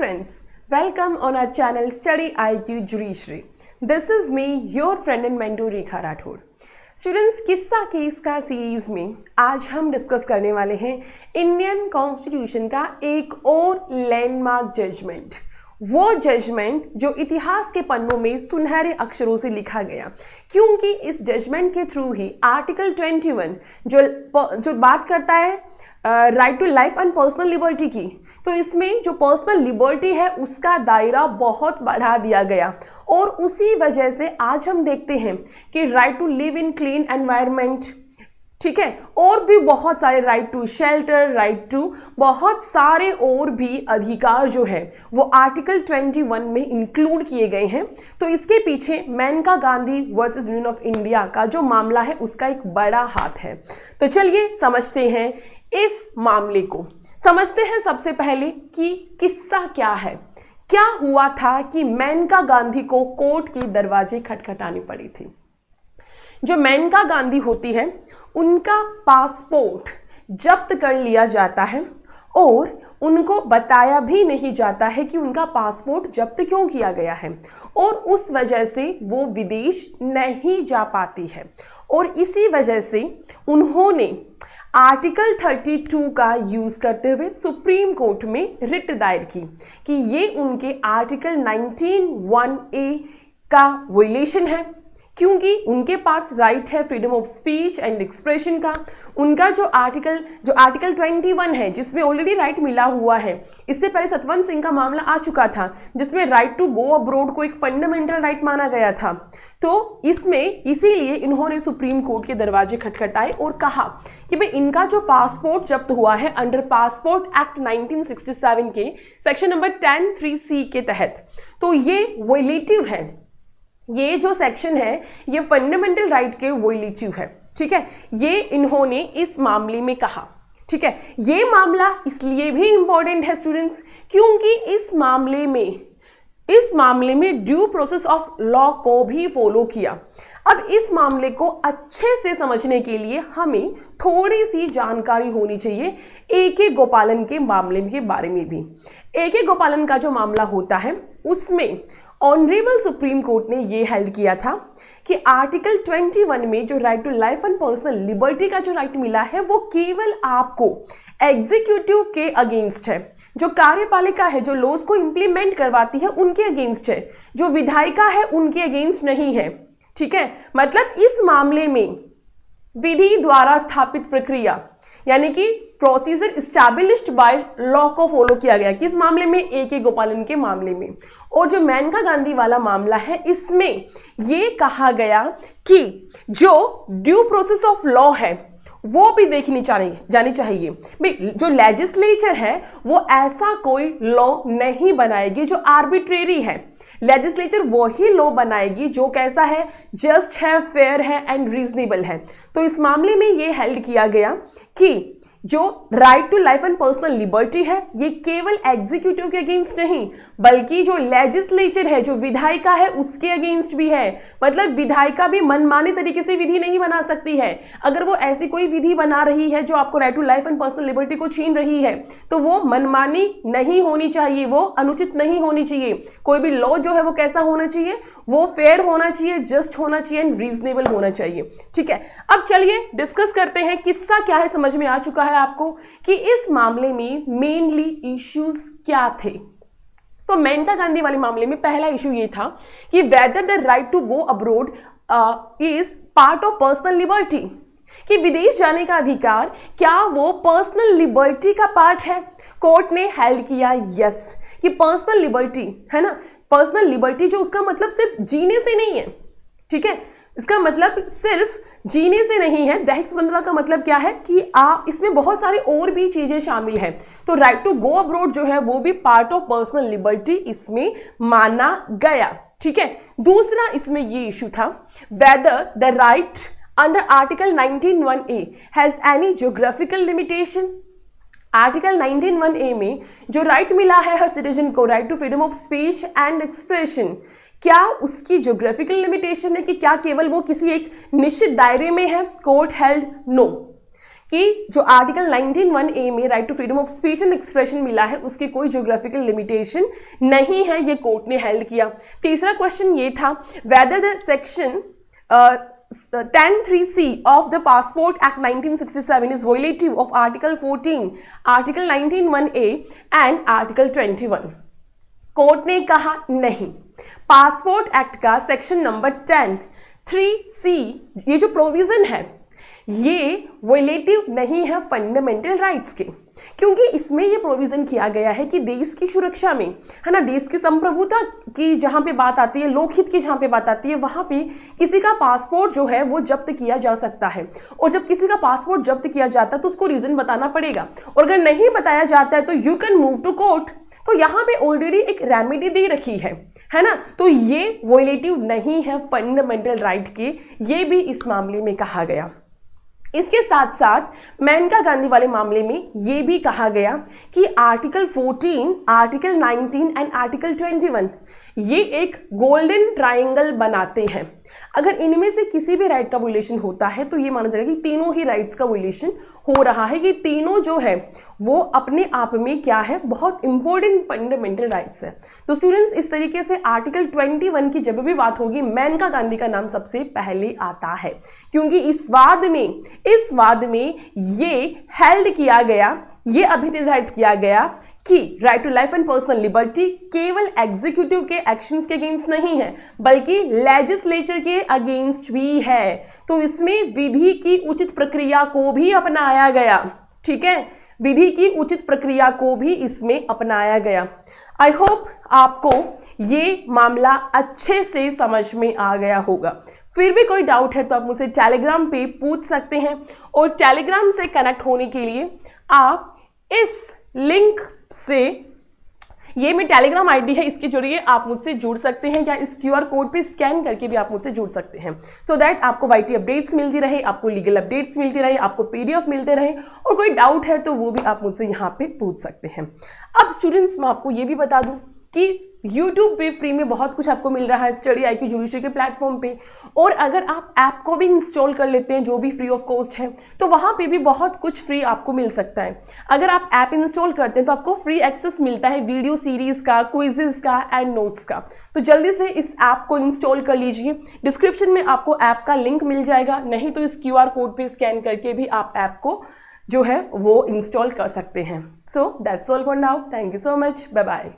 friends, welcome on our channel Study IQ Jurishri. This is me, your friend and mentor Rekha Rathod. Students, किस्सा case का series में आज हम discuss करने वाले हैं इंडियन कॉन्स्टिट्यूशन का एक और लैंडमार्क जजमेंट, वो जजमेंट जो इतिहास के पन्नों में सुनहरे अक्षरों से लिखा गया, क्योंकि इस जजमेंट के थ्रू ही आर्टिकल 21 जो बात करता है right to life and personal liberty की, तो इसमें जो पर्सनल लिबर्टी है उसका दायरा बहुत बढ़ा दिया गया और उसी वजह से आज हम देखते हैं कि right to live in clean environment, ठीक है, और भी बहुत सारे right to shelter, right to बहुत सारे और भी अधिकार जो है वो आर्टिकल 21 में इंक्लूड किए गए हैं। तो इसके पीछे Maneka Gandhi versus Union of India का जो मामला है उसका एक बड़ा हाथ है। तो चलिए समझते हैं इस मामले को। समझते हैं सबसे पहले कि किस्सा क्या है, क्या हुआ था कि मेनका गांधी को कोर्ट के दरवाजे खटखटाने पड़ी थी। जो मेनका गांधी होती है उनका पासपोर्ट जब्त कर लिया जाता है और उनको बताया भी नहीं जाता है कि उनका पासपोर्ट जब्त क्यों किया गया है और उस वजह से वो विदेश नहीं जा पाती है। और इसी वजह से उन्होंने आर्टिकल 32 का यूज करते हुए सुप्रीम कोर्ट में रिट दायर की कि ये उनके आर्टिकल 19(1)(a) का वायलेशन है, क्योंकि उनके पास राइट है freedom of speech and expression का। उनका जो आर्टिकल 21 है जिसमें ऑलरेडी राइट मिला हुआ है, इससे पहले सतवंत सिंह का मामला आ चुका था जिसमें राइट टू गो अब्रोड को एक फंडामेंटल राइट माना गया था। तो इसमें इसीलिए इन्होंने सुप्रीम कोर्ट के दरवाजे खटखटाए और कहा कि भाई इनका जो पासपोर्ट जब्त हुआ है अंडर पासपोर्ट एक्ट 1967 के सेक्शन नंबर 10(3)(c) के तहत, तो ये वॉयलेटिव है। ये जो सेक्शन है ये फंडामेंटल राइट के वॉयलेटिव है, ठीक है, ये इन्होंने इस मामले में कहा, ठीक है। ये मामला इसलिए भी इंपॉर्टेंट है स्टूडेंट्स क्योंकि इस मामले में ड्यू प्रोसेस ऑफ लॉ को भी फॉलो किया। अब इस मामले को अच्छे से समझने के लिए हमें थोड़ी सी जानकारी होनी चाहिए ए.के. गोपालन के मामले के बारे में भी। ए.के. गोपालन का जो मामला होता है उसमें ऑनरेबल सुप्रीम कोर्ट ने ये हेल्ड किया था कि आर्टिकल 21 में जो right to life and personal liberty का जो राइट मिला है वो केवल आपको एग्जीक्यूटिव के अगेंस्ट है, जो कार्यपालिका है, जो लॉज को इंप्लीमेंट करवाती है उनके अगेंस्ट है, जो विधायिका है उनके अगेंस्ट नहीं है, ठीक है। मतलब इस मामले में विधि द्वारा स्थापित प्रक्रिया यानी कि प्रोसीजर इस्टेब्लिश्ड बाय लॉ को फॉलो किया गया किस मामले में, ए.के. गोपालन के मामले में। और जो मेनका गांधी वाला मामला है इसमें ये कहा गया कि जो ड्यू प्रोसेस ऑफ लॉ है वो भी देखनी जानी चाहिए। भाई जो लेजिस्लेचर है वो ऐसा कोई लॉ नहीं बनाएगी जो आर्बिट्रेरी है। लेजिस्लेचर वही लॉ बनाएगी जो कैसा है, जस्ट है, फेयर है एंड रीजनेबल है। तो इस मामले में ये हेल्ड किया गया कि जो right to life and personal liberty है ये केवल एग्जीक्यूटिव के अगेंस्ट नहीं बल्कि जो लेजिस्लेचर है, जो विधायिका है उसके अगेंस्ट भी है। मतलब विधायिका भी मनमाने तरीके से विधि नहीं बना सकती है। अगर वो ऐसी कोई विधि बना रही है जो आपको right to life and personal liberty को छीन रही है तो वो मनमानी नहीं होनी चाहिए, वो अनुचित नहीं होनी चाहिए। कोई भी लॉ जो है वो कैसा होना चाहिए, वो फेयर होना चाहिए, जस्ट होना चाहिए एंड रीजनेबल होना चाहिए, ठीक है। अब चलिए डिस्कस करते हैं किस्सा क्या है। समझ में आ चुका है आपको कि इस मामले में मेनली इश्यूज क्या थे। तो मेनका गांधी वाले मामले में पहला इशू ये था कि whether the right to go abroad is part of personal liberty, कि विदेश जाने का अधिकार क्या वो पर्सनल लिबर्टी का पार्ट है। कोर्ट ने हेल्ड किया यस कि पर्सनल लिबर्टी है ना, पर्सनल लिबर्टी जो उसका मतलब सिर्फ जीने से नहीं है, ठीक है, इसका मतलब सिर्फ जीने से नहीं है। दैहिक स्वतंत्रता का मतलब क्या है कि इसमें बहुत सारी और भी चीजें शामिल हैं। तो राइट टू गो अब्रोड जो है वो भी पार्ट ऑफ पर्सनल लिबर्टी इसमें माना गया, ठीक है। दूसरा इसमें ये इशू था whether the right under article 19(1)(a) has any geographical limitation. Article 19(1)(a) में जो राइट मिला है हर सिटीजन को, right to freedom of speech and expression, क्या उसकी ज्योग्राफिकल लिमिटेशन है कि क्या केवल वो किसी एक निश्चित दायरे में है। कोर्ट हेल्ड नो, कि जो आर्टिकल 19(1)(a) में right to freedom of speech and expression मिला है उसकी कोई ज्योग्राफिकल लिमिटेशन नहीं है, ये कोर्ट ने हेल्ड किया। तीसरा क्वेश्चन ये था, whether the section 10(3)(c) of the Passport Act 1967 is violative of Article 14, Article 19(1)(a) and Article 21। Court ने कहा नहीं, पासपोर्ट एक्ट का सेक्शन नंबर 10(3)(c) ये जो प्रोविजन है ये वोलेटिव नहीं है फंडामेंटल राइट्स के, क्योंकि इसमें ये प्रोविजन किया गया है कि देश की सुरक्षा में, है ना, देश की संप्रभुता की जहां पे बात आती है, लोकहित की जहां पे बात आती है, वहां पे किसी का पासपोर्ट जो है वो जब्त किया जा सकता है। और जब किसी का पासपोर्ट जब्त किया जाता है तो उसको रीजन बताना पड़ेगा, और अगर नहीं बताया जाता है तो you can move to court. तो यहाँ पे ऑलरेडी एक रेमेडी दे रखी है ना, तो ये वोलेटिव नहीं है फंडामेंटल राइट के, ये भी इस मामले में कहा गया। इसके साथ साथ मेनका गांधी वाले मामले में यह भी कहा गया कि आर्टिकल 14, आर्टिकल 19 एंड आर्टिकल 21 ये एक गोल्डन ट्रायंगल बनाते हैं। अगर इनमें से किसी भी राइट का वोलेशन होता है तो ये माना जाएगा कि तीनों ही राइट्स का वोलेशन हो रहा है। ये तीनों जो है वो अपने आप में क्या है, बहुत इंपॉर्टेंट फंडामेंटल राइट्स है। तो स्टूडेंट्स, इस तरीके से आर्टिकल 21 की जब भी बात होगी मेनका गांधी का नाम सबसे पहले आता है, क्योंकि इस वाद में ये हेल्ड किया गया, ये अभिनिर्धारित किया गया कि right to life and personal liberty केवल एग्जीक्यूटिव के एक्शंस के अगेंस्ट नहीं है बल्कि लेजिस्लेचर के अगेंस्ट भी है। तो इसमें विधि की उचित प्रक्रिया को भी अपनाया गया, ठीक है, विधि की उचित प्रक्रिया को भी इसमें अपनाया गया। आई होप आपको ये मामला अच्छे से समझ में आ गया होगा। फिर भी कोई डाउट है तो आप मुझसे टेलीग्राम पे पूछ सकते हैं, और टेलीग्राम से कनेक्ट होने के लिए आप इस लिंक से, ये मेरी टेलीग्राम आईडी है, इसके जरिए आप मुझसे जुड़ सकते हैं, या इस QR कोड पे स्कैन करके भी आप मुझसे जुड़ सकते हैं, सो दैट आपको YT अपडेट्स मिलती रहे, आपको लीगल अपडेट्स मिलती रहे, आपको PDF मिलते रहे, और कोई डाउट है तो वो भी आप मुझसे यहाँ पे पूछ सकते हैं। अब स्टूडेंट्स, मैं आपको ये भी बता दूं कि YouTube पे फ्री में बहुत कुछ आपको मिल रहा है स्टडी IQ जुडिशरी के प्लेटफॉर्म पे, और अगर आप ऐप को भी इंस्टॉल कर लेते हैं जो भी फ्री ऑफ कॉस्ट है तो वहाँ पे भी बहुत कुछ फ्री आपको मिल सकता है। अगर आप ऐप इंस्टॉल करते हैं तो आपको फ्री एक्सेस मिलता है वीडियो सीरीज का, क्विजेस का एंड नोट्स का। तो जल्दी से इस ऐप को इंस्टॉल कर लीजिए, डिस्क्रिप्शन में आपको ऐप का लिंक मिल जाएगा, नहीं तो इस QR कोड पे स्कैन करके भी आप ऐप को जो है वो इंस्टॉल कर सकते हैं। So that's all for now, thank you so much, bye bye.